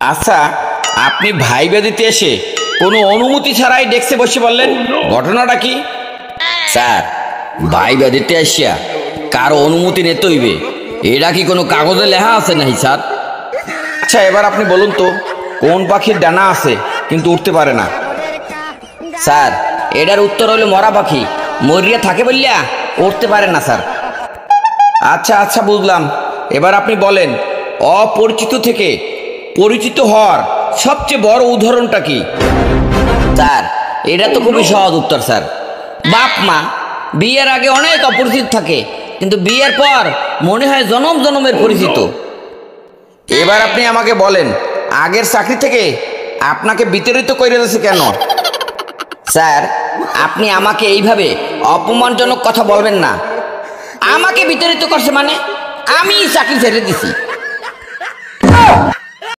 আচ্ছা, আপনি ভাইবা দিতে এসে কোনো অনুমতি ছাড়াই ডেস্কে বসে বললেন, ঘটনাটা কি? স্যার, ভাইবা দিতে আসিয়া কারো অনুমতি নিতে হইবে, এটা কি কোনো কাগজে লেখা আছে নাকি স্যার? আচ্ছা, এবার আপনি বলুন তো, কোন পাখির ডানা আছে কিন্তু উঠতে পারে না? স্যার, এটার উত্তর হলো মরা পাখি, মরিয়া থাকে বললিয়া উঠতে পারে না স্যার। আচ্ছা আচ্ছা, বুঝলাম। এবার আপনি বলেন, অপরিচিত থেকে পরিচিত হওয়ার সবচেয়ে বড় উদাহরণটা কি? স্যার, এটা তো খুবই সহজ উত্তর স্যার। বাপ মা বিয়ের আগে অনেক অপরিচিত থাকে, কিন্তু বিয়ের পর মনে হয় জনম জনমের পরিচিত। এবার আপনি আমাকে বলেন, আগের চাকরি থেকে আপনাকে বিতাড়িত করে দিয়েছে কেন? স্যার, আপনি আমাকে এইভাবে অপমানজনক কথা বলবেন না। আমাকে বিতাড়িত করছে মানে আমি চাকরি ছেড়ে দিছি।